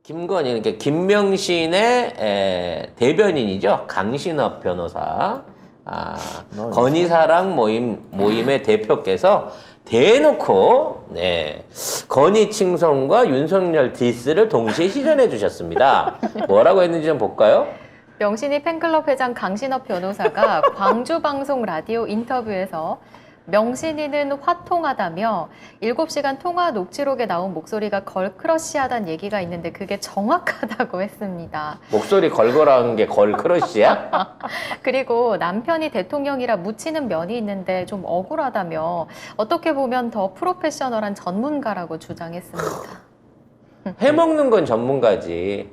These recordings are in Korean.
김건희, 그러니까 김명신의 대변인이죠. 강신업 변호사. 건희사랑 모임의 대표께서 대놓고, 건희 칭송과 윤석열 디스를 동시에 시전해 주셨습니다. 뭐라고 했는지 좀 볼까요? 명신이 팬클럽 회장 강신업 변호사가 광주방송 라디오 인터뷰에서 명신이는 화통하다며 7시간 통화 녹취록에 나온 목소리가 걸크러쉬하다는 얘기가 있는데 그게 정확하다고 했습니다. 목소리 걸거라는 게 걸크러쉬야? 그리고 남편이 대통령이라 묻히는 면이 있는데 좀 억울하다며 어떻게 보면 더 프로페셔널한 전문가라고 주장했습니다. 해먹는 건 전문가지.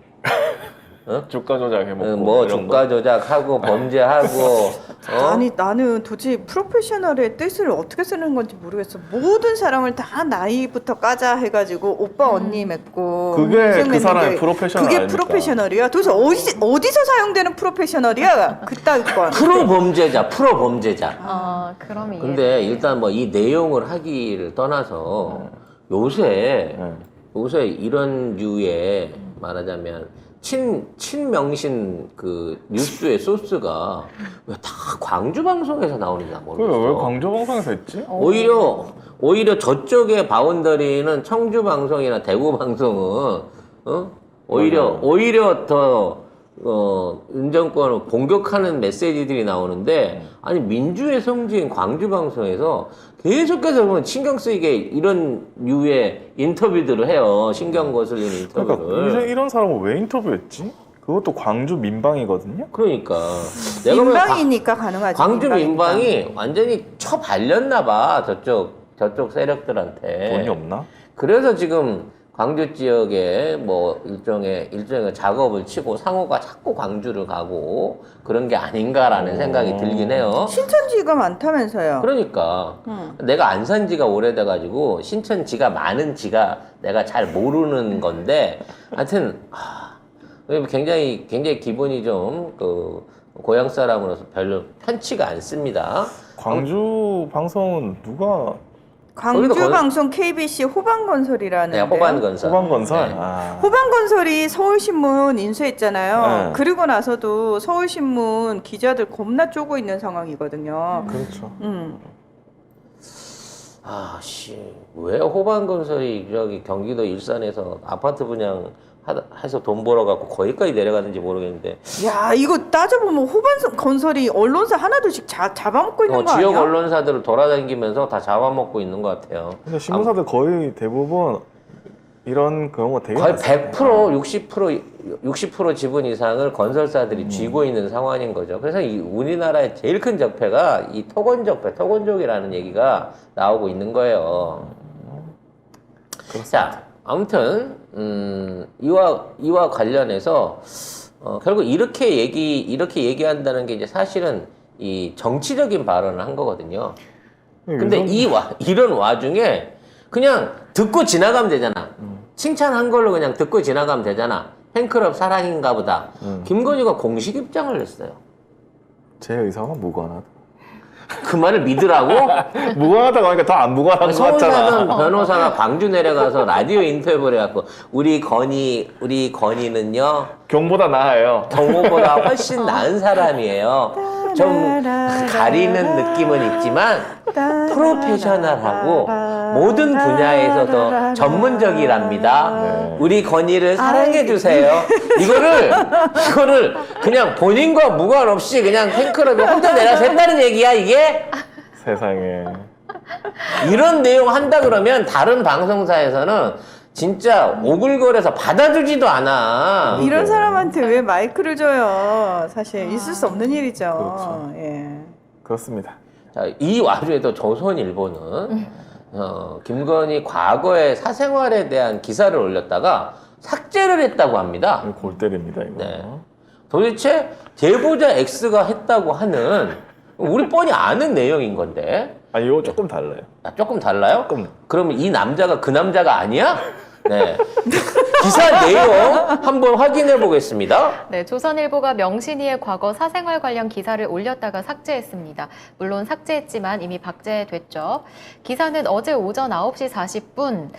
어? 주가 조작해먹고 뭐 이런 주가 거. 조작하고 범죄하고 아니 나는 도대체 프로페셔널의 뜻을 어떻게 쓰는 건지 모르겠어. 모든 사람을 다 나이부터 까자 해가지고 오빠 언니 맺고 그게 그 맺는 사람의 게 프로페셔널 그게 아닙니까? 프로페셔널이야? 도대체 어디서 사용되는 프로페셔널이야? 그따위 건. 프로 범죄자. 그럼 이해. 근데 일단 뭐 이 내용을 하기를 떠나서 요새 이런 류의 말하자면 친명신 그 뉴스의 소스가 왜 다 광주 방송에서 나오는지 난 그게 왜 모르겠어. 광주 방송에서 했지? 오히려 저쪽의 바운더리는 청주 방송이나 대구 방송은 오히려 더 윤 정권을 공격하는 메시지들이 나오는데 아니 민주의 성지인 광주 방송에서 계속해서 보면 신경 쓰이게 이런 류의 인터뷰들을 해요. 신경 거슬리는 인터뷰를. 그러니까 이런 사람을 왜 인터뷰했지? 그것도 광주 민방이거든요? 그러니까 내가 보면 민방이니까 가능하지. 광주 민방이니까. 민방이 완전히 처발렸나 봐. 저쪽 세력들한테. 돈이 없나? 그래서 지금 광주 지역에 뭐 일종의 작업을 치고 상호가 자꾸 광주를 가고 그런 게 아닌가라는 생각이 들긴 해요. 신천지가 많다면서요. 그러니까 내가 안 산 지가 오래돼가지고 신천지가 많은 지가 내가 잘 모르는 건데 하여튼 굉장히 기분이 좀 고향 사람으로서 별로 편치가 않습니다. 광주 방송은 누가 광주 방송 KBC 호반건설이라는. 네, 호반건설. 호반건설? 네. 호반건설이 서울신문 인수했잖아요. 네. 그리고 나서도 서울신문 기자들 겁나 쪼고 있는 상황이거든요. 그렇죠. 왜 호반건설이 저기 경기도 일산에서 아파트 분양해서 돈 벌어갖고 거기까지 내려가는지 모르겠는데. 야, 이거 따져보면 호반건설이 언론사 하나둘씩 잡아먹고 있는 거 아니야? 지역 언론사들을 돌아다니면서 다 잡아먹고 있는 것 같아요. 근데 신문사들 거의 대부분 이런 경우가 되게 거의 많습니다. 100%, 60% 지분 이상을 건설사들이 쥐고 있는 상황인 거죠. 그래서 이 우리나라의 제일 큰 적폐가 이 토건족이라는 얘기가 나오고 있는 거예요. 자, 아무튼 이와 관련해서 결국 이렇게 얘기한다는 게 이제 사실은 이 정치적인 발언을 한 거거든요. 근데 이런 와중에 그냥 듣고 지나가면 되잖아. 칭찬한 걸로 그냥 듣고 지나가면 되잖아. 팬클럽 사랑인가 보다. 김건희가 공식 입장을 냈어요. 제 의사가 무관하다. 그 말을 믿으라고? 무관하다고 하니까 더 안 무관한 것 서울 같잖아. 사는 변호사가 광주 내려가서 라디오 인터뷰를 해갖고 우리 건희는요 경보다 나아요. 정보보다 훨씬 나은 사람이에요. 좀 가리는 느낌은 있지만 프로페셔널하고 모든 분야에서 더 전문적이랍니다. 우리 건희를 사랑해주세요. 이거를 그냥 본인과 무관없이 그냥 팬클럽에 혼자 내려서 했다는 얘기야 이게? 세상에. 이런 내용 한다 그러면 다른 방송사에서는 진짜 오글거려서 받아주지도 않아. 이런 사람한테 왜 마이크를 줘요? 사실 있을 수 없는 일이죠. 그렇죠. 예. 그렇습니다. 자, 이 와중에도 조선일보는 김건희 과거의 사생활에 대한 기사를 올렸다가 삭제를 했다고 합니다. 이거 골 때립니다, 이거. 네. 도대체 제보자 X가 했다고 하는 우리 뻔히 아는 내용인 건데 이거 조금 달라요. 조금 달라요? 조금. 그러면 이 남자가 그 남자가 아니야? 네. 기사 내용 한번 확인해 보겠습니다. 네, 조선일보가 명신이의 과거 사생활 관련 기사를 올렸다가 삭제했습니다. 물론 삭제했지만 이미 박제됐죠. 기사는 어제 오전 9시 40분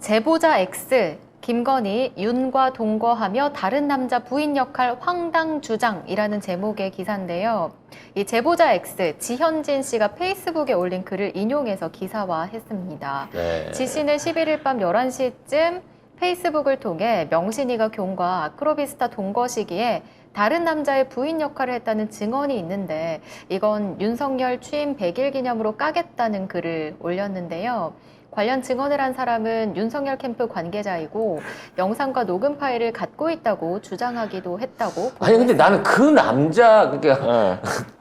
제보자 X 김건희, 윤과 동거하며 다른 남자 부인 역할 황당 주장이라는 제목의 기사인데요. 이 제보자 X, 지현진 씨가 페이스북에 올린 글을 인용해서 기사화했습니다. 네. 지 씨는 11일 밤 11시쯤 페이스북을 통해 명신이가 경과 아크로비스타 동거 시기에 다른 남자의 부인 역할을 했다는 증언이 있는데 이건 윤석열 취임 100일 기념으로 까겠다는 글을 올렸는데요. 관련 증언을 한 사람은 윤석열 캠프 관계자이고 영상과 녹음 파일을 갖고 있다고 주장하기도 했다고. 아니 근데 나는 그 남자 그러니까 네.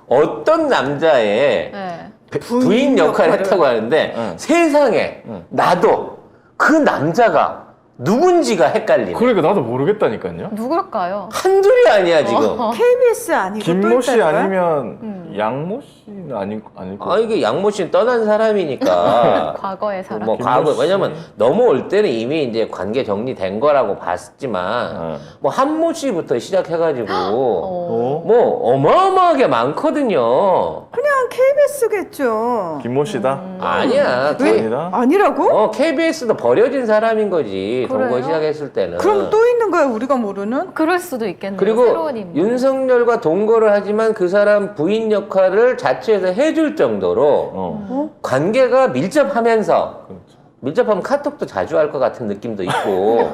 어떤 남자의 네. 부인 역할을 했다고 하는데 응. 세상에 응. 나도 그 남자가 누군지가 헷갈리네. 그러니까 나도 모르겠다니까요. 누굴까요? 한둘이 아니야 지금. KBS 아니고 또 김모 씨 있다는 거야? 아니면 양모 씨는 아닐 거. 아 이게 양모 씨는 떠난 사람이니까. 과거의 사람. 뭐 김모 과거 씨. 왜냐면 넘어올 때는 이미 이제 관계 정리된 거라고 봤지만 네. 뭐 한모 씨부터 시작해가지고 어. 뭐 어마어마하게 많거든요. 그냥 KBS겠죠. 김모 씨다. 아니야. 왜? 아니다. 아니라고? KBS도 버려진 사람인 거지. 그래요? 동거 시작했을 때는. 그럼 또 있는 거야 우리가 모르는? 그럴 수도 있겠네요. 그리고 새로운 인물. 윤석열과 동거를 하지만 그 사람 부인 역할을 자체에서 해줄 정도로 어. 관계가 밀접하면서 그렇죠. 밀접하면 카톡도 자주 할 것 같은 느낌도 있고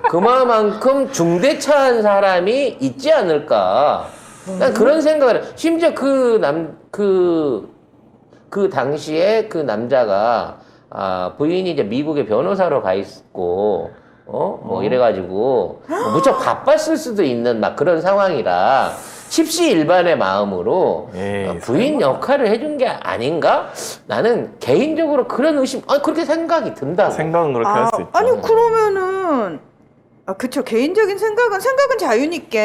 그만큼 중대차한 사람이 있지 않을까. 난 그런 생각을 해. 심지어 그 당시에 그 남자가 부인이 이제 미국에 변호사로 가 있고 뭐 이래가지고 뭐 무척 바빴을 수도 있는 막 그런 상황이라 십시일반의 마음으로 에이, 부인 역할을 해준 게 아닌가? 나는 개인적으로 그런 의심, 그렇게 생각이 든다고. 생각은 그렇게 할 수 있죠. 아니 그러면은 그쵸 개인적인 생각은 자유니까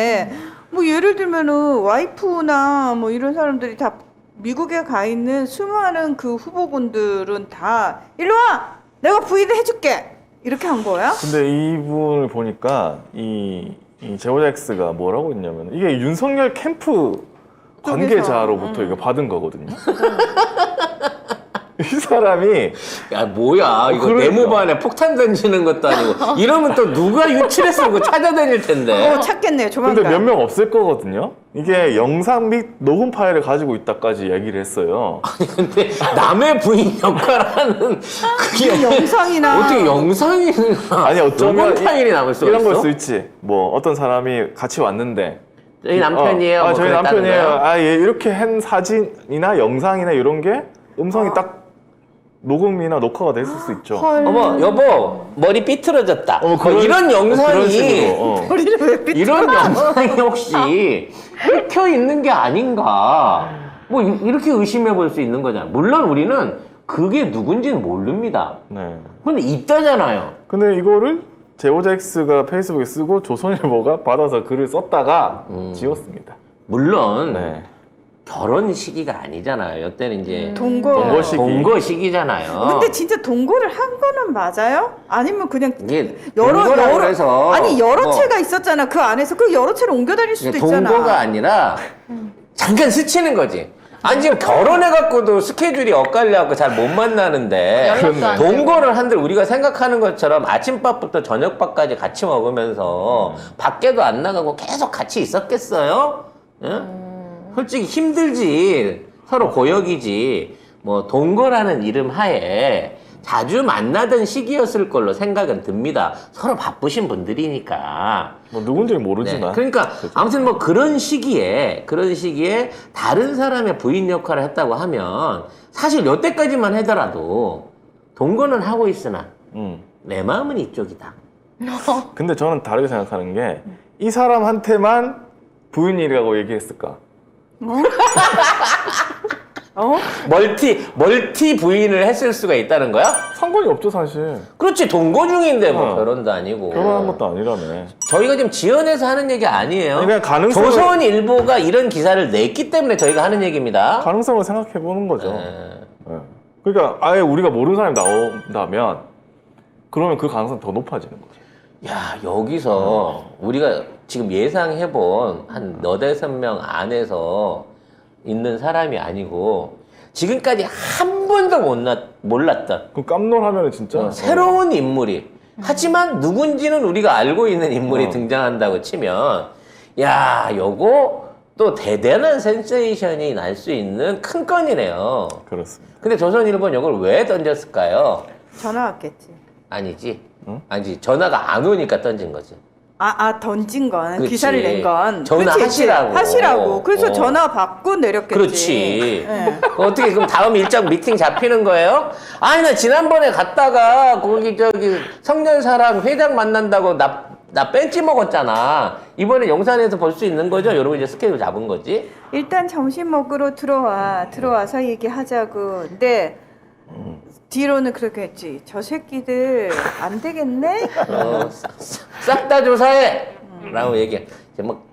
뭐 예를 들면은 와이프나 뭐 이런 사람들이 다 미국에 가 있는 수많은 그 후보군들은 다 일로 와 내가 부인을 해줄게 이렇게 한 거야? 근데 이분을 보니까 이 제보자 X가 뭐라고 했냐면 이게 윤석열 캠프 관계자로부터 이거 받은 거거든요. 이 사람이 야, 뭐야. 이거 그러니까. 네모반에 폭탄 던지는 것도 아니고. 이러면 또 누가 유출했어? 그거 찾아다닐 텐데. 찾겠네요 근데 조만간. 몇 명 없을 거거든요. 이게 영상 및 녹음 파일을 가지고 있다까지 얘기를 했어요. 근데 남의 부인 역할하는 그게 이 영상이나 어떻게 영상이 아니 어쩌면 녹음 파일이 남을 수가 이런 있어? 걸 수 있지. 뭐 어떤 사람이 같이 왔는데 저희 남편이에요. 뭐 저희 그랬다는 남편이에요. 거야? 얘 이렇게 한 사진이나 영상이나 이런 게 음성이 딱 녹음이나 녹화가 됐을 수 있죠. 어머, 여보, 머리 삐뚤어졌다. 이런 그런 영상이 식으로, 머리를 왜 삐? 이런 영상이 혹시 찍혀 있는 게 아닌가? 뭐 이렇게 의심해 볼 수 있는 거잖아. 물론 우리는 그게 누군지는 모릅니다. 네. 근데 있다잖아요. 근데 이거를 제보자 X가 페이스북에 쓰고 조선일보가 받아서 글을 썼다가 지웠습니다. 물론 네. 결혼 시기가 아니잖아요. 이때는 이제 동거. 동거 시기잖아요. 근데 진짜 동거를 한 거는 맞아요? 아니면 그냥 이게 동거라고 해서 아니 여러 뭐 채가 있었잖아 그 안에서 그 여러 채를 옮겨 다닐 수도 있잖아. 동거가 아니라 잠깐 스치는 거지. 아니 지금 결혼해갖고도 스케줄이 엇갈려갖고 잘 못 만나는데 연락도 안 동거를 한들 우리가 생각하는 것처럼 아침밥부터 저녁밥까지 같이 먹으면서 밖에도 안 나가고 계속 같이 있었겠어요? 응? 솔직히 힘들지. 서로 고역이지. 뭐 동거라는 이름 하에 자주 만나던 시기였을 걸로 생각은 듭니다. 서로 바쁘신 분들이니까. 뭐 누군지는 네. 모르지만. 그러니까 아무튼 뭐 그런 시기에 다른 사람의 부인 역할을 했다고 하면 사실 여태까지만 하더라도 동거는 하고 있으나 내 마음은 이쪽이다. 근데 저는 다르게 생각하는 게 이 사람한테만 부인이라고 얘기했을까? 멀티 부인을 했을 수가 있다는 거야? 상관이 없죠 사실. 그렇지. 동거 중인데 뭐 어. 결혼도 아니고. 결혼한 것도 아니라며. 저희가 지금 지연해서 하는 얘기 아니에요. 아니, 그냥 가능성을- 조선일보가 이런 기사를 냈기 때문에 저희가 하는 얘기입니다. 가능성을 생각해 보는 거죠. 네. 네. 그러니까 아예 우리가 모르는 사람이 나온다면 그러면 그 가능성이 더 높아지는 거죠. 야, 여기서 우리가 지금 예상해본 한 너댓 명 안에서 있는 사람이 아니고 지금까지 한 번도 몰랐던 그 깜놀하면 진짜 새로운 인물이 하지만 누군지는 우리가 알고 있는 인물이 등장한다고 치면 야, 요거 또 대단한 센세이션이 날 수 있는 큰 건이네요. 그렇습니다. 근데 조선일보는 이걸 왜 던졌을까요? 전화 왔겠지. 아니지. 응? 아니지. 전화가 안 오니까 던진 거지. 던진 건, 그치. 기사를 낸 건. 전화하시라고. 하시라고. 그래서 어. 전화 받고 내렸겠지. 그렇지. 네. 어떻게 그럼 다음 일정 미팅 잡히는 거예요? 아니 나 지난번에 갔다가 거기 저기 성년사랑 회장 만난다고 나 뺀찌 먹었잖아. 이번에 용산에서 볼 수 있는 거죠? 여러분 이제 스케줄 잡은 거지? 일단 점심 먹으러 들어와서 얘기하자고. 근데 뒤로는 그렇게 했지. 저 새끼들 안 되겠네? 싹 다 조사해! 라고 얘기해. 이제 뭐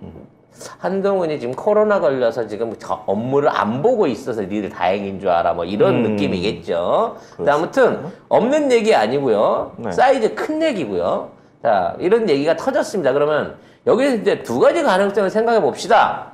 한동훈이 지금 코로나 걸려서 지금 저 업무를 안 보고 있어서 니들 다행인 줄 알아. 뭐 이런 느낌이겠죠. 근데 아무튼 없는 얘기 아니고요. 네. 사이즈 큰 얘기고요. 자, 이런 얘기가 터졌습니다. 그러면 여기서 이제 두 가지 가능성을 생각해 봅시다.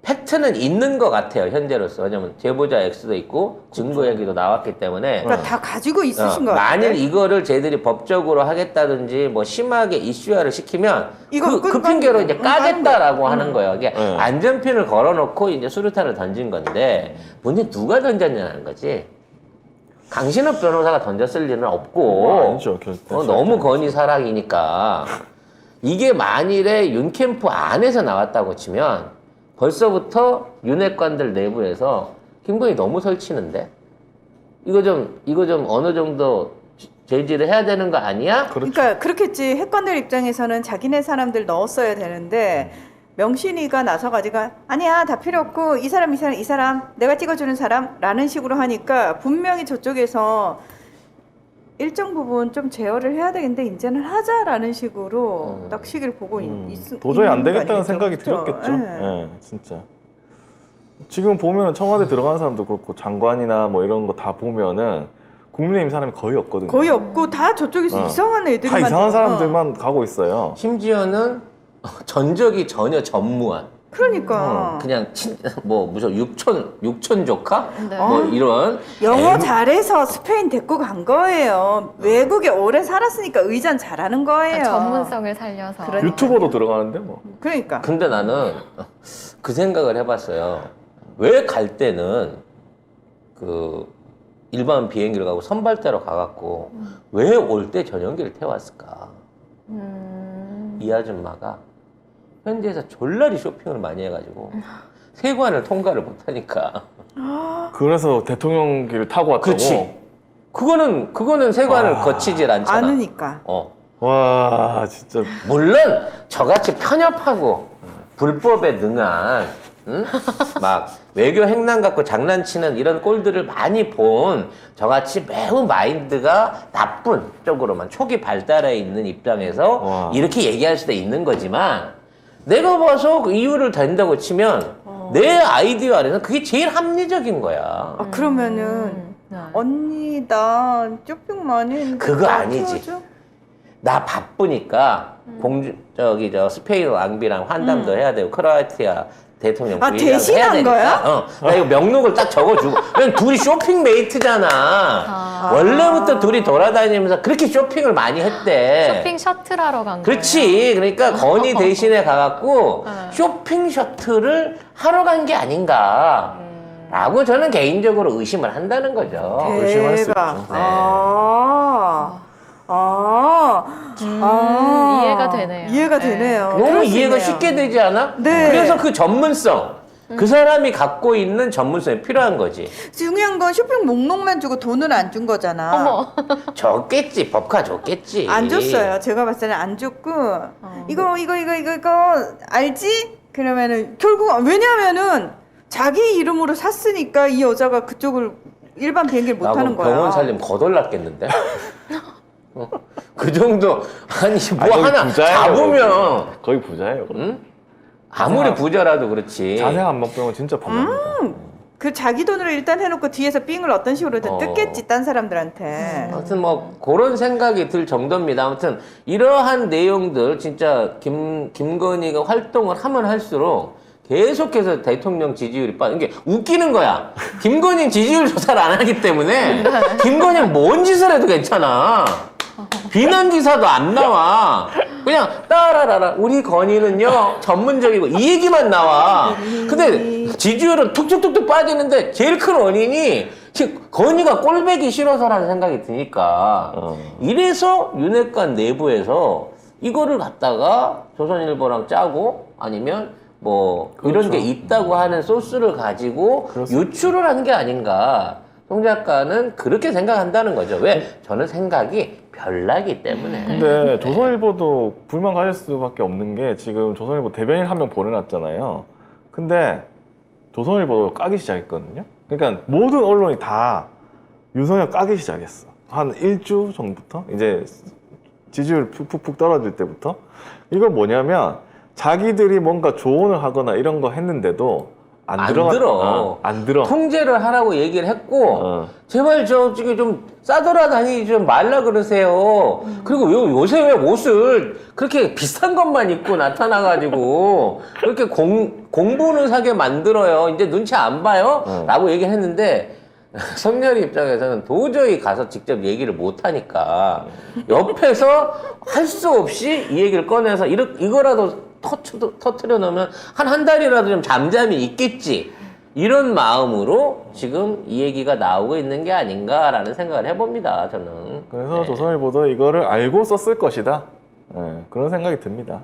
팩트는 있는 것 같아요, 현재로서. 왜냐면 제보자 X도 있고 증거 얘기도 나왔기 때문에. 그러니까 다 가지고 있으신 거 같아. 만일 이거를 쟤들이 법적으로 하겠다든지 뭐 심하게 이슈화를 시키면 이거 그 핑계로 이제 까겠다라고 하는 거예요. 이게 네. 안전핀을 걸어놓고 이제 수류탄을 던진 건데 문제 누가 던졌냐는 거지. 강신업 변호사가 던졌을 리는 없고 아니죠. 절대. 너무 건의 사랑이니까 이게 만일에 윤 캠프 안에서 나왔다고 치면 벌써부터 윤핵관들 내부에서 김건희 너무 설치는데 이거 좀 어느 정도 제지를 해야 되는 거 아니야? 그러니까 그렇겠지. 핵관들 입장에서는 자기네 사람들 넣었어야 되는데 명신이가 나서가지고 아니야 다 필요 없고 이 사람 내가 찍어주는 사람라는 식으로 하니까 분명히 저쪽에서 일정 부분 좀 제어를 해야 되겠는데 이제는 하자라는 식으로 딱 시기를 보고 도저히 안 있는 거 되겠다는 아니겠죠? 생각이 그렇죠? 들었겠죠. 예. 예, 진짜. 지금 보면 청와대 들어가는 사람도 그렇고 장관이나 뭐 이런 거 다 보면은 국민의힘 사람이 거의 없거든요. 거의 없고 다 저쪽에서 이상한 다 애들만 이상한 사람들만 가고 있어요. 심지어는 전적이 전혀 전무한 그러니까 그냥 무슨 육촌 조카 네. 뭐 이런 영어 잘해서 스페인 데리고 간 거예요. 외국에 오래 살았으니까 의전 잘하는 거예요. 그러니까 전문성을 살려서. 그러니까. 유튜버도 들어가는데 뭐. 그러니까 근데 나는 그 생각을 해봤어요. 왜 갈 때는 그 일반 비행기를 가고 선발대로 가갖고 왜 올 때 전용기를 태웠을까? 이 아줌마가 현지에서 졸라리 쇼핑을 많이 해가지고 세관을 통과를 못하니까. 그래서 대통령기를 타고 왔다고. 그렇지. 그거는 세관을 거치질 않잖아. 않으니까. 와 진짜 물론 저같이 편협하고 불법에 능한 막 외교 행랑 갖고 장난치는 이런 꼴들을 많이 본 저같이 매우 마인드가 나쁜 쪽으로만 초기 발달해 있는 입장에서 와. 이렇게 얘기할 수도 있는 거지만 내가 봐서 그 이유를 댄다고 치면 내 아이디어 안에서는 그게 제일 합리적인 거야. 그러면은 네. 언니 나 쇼핑 많이 했는데 그거 나 아니지. 태워줘? 나 바쁘니까 스페인 왕비랑 환담도 해야 되고 크로아티아 대통령 아, 부인이랑 대신한 해야 되니까. 거야? 나 이거 명록을 딱 적어주고. 왜냐면 둘이 쇼핑 메이트잖아. 원래부터 둘이 돌아다니면서 그렇게 쇼핑을 많이 했대. 쇼핑 셔틀 하러 간 거예요. 그렇지. 그러니까 건의 대신에 가갖고 네. 쇼핑 셔틀을 하러 간 게 아닌가. 라고 저는 개인적으로 의심을 한다는 거죠. 의심할 수 대박. 있죠. 네. 이해가 되네요. 이해가 네. 되네요. 너무 그럴 수 이해가 있네요. 쉽게 되지 않아? 네. 그래서 그 전문성, 그 사람이 갖고 있는 전문성이 필요한 거지. 중요한 건 쇼핑 목록만 주고 돈은 안 준 거잖아. 어머. 줬겠지, 법카 줬겠지. 안 줬어요. 제가 봤을 때는 안 줬고 이거 알지? 그러면은 결국 왜냐하면은 자기 이름으로 샀으니까 이 여자가 그쪽을 일반 비행기를 못 타는 거야. 병원 살림 거덜났겠는데? 그 정도 아니 뭐 거기 하나 부자예요, 잡으면 거기 부자예요. 응? 아무리 부자라도 그렇지. 자생 안목병은 진짜 부자입니다. 그 자기 돈으로 일단 해놓고 뒤에서 삥을 어떤 식으로든 뜯겠지 딴 사람들한테. 아무튼 뭐 그런 생각이 들 정도입니다. 아무튼 이러한 내용들 진짜 김건희가 활동을 하면 할수록 계속해서 대통령 지지율이 빠진 게 웃기는 거야. 김건희 지지율 조사를 안 하기 때문에 김건희 뭔 짓을 해도 괜찮아. 비난 기사도 안 나와. 그냥 따라라라 우리 건희는요 전문적이고 이 얘기만 나와. 근데 지지율은 툭툭툭툭 빠지는데 제일 큰 원인이 건희가 꼴배기 싫어서라는 생각이 드니까 이래서 윤핵관 내부에서 이거를 갖다가 조선일보랑 짜고 아니면 뭐 이런 게 있다고 하는 소스를 가지고 그렇습니다. 유출을 한 게 아닌가. 송 작가는 그렇게 생각한다는 거죠. 왜? 저는 생각이 별나기 때문에. 근데 조선일보도 불만 가질 수밖에 없는 게 지금 조선일보 대변인 한 명 보내놨잖아요. 근데 조선일보도 까기 시작했거든요. 그러니까 모든 언론이 다 윤석열 까기 시작했어. 한 일주 전부터 이제 지지율 푹푹 떨어질 때부터. 이건 뭐냐면 자기들이 뭔가 조언을 하거나 이런 거 했는데도 안 들어. 안 들어. 통제를 하라고 얘기를 했고 제발 저 지금 좀 싸돌아다니지 좀 말라 그러세요. 그리고 요새 왜 옷을 그렇게 비싼 것만 입고 나타나가지고 그렇게 공부는 사게 만들어요. 이제 눈치 안 봐요? 라고 얘기를 했는데 성렬이 입장에서는 도저히 가서 직접 얘기를 못 하니까 옆에서 할 수 없이 이 얘기를 꺼내서 이거라도 터트려 놓으면 한 달이라도 좀 잠잠히 있겠지. 이런 마음으로 지금 이 얘기가 나오고 있는 게 아닌가라는 생각을 해봅니다, 저는. 그래서 조선일보도 이거를 알고 썼을 것이다. 그런 생각이 듭니다.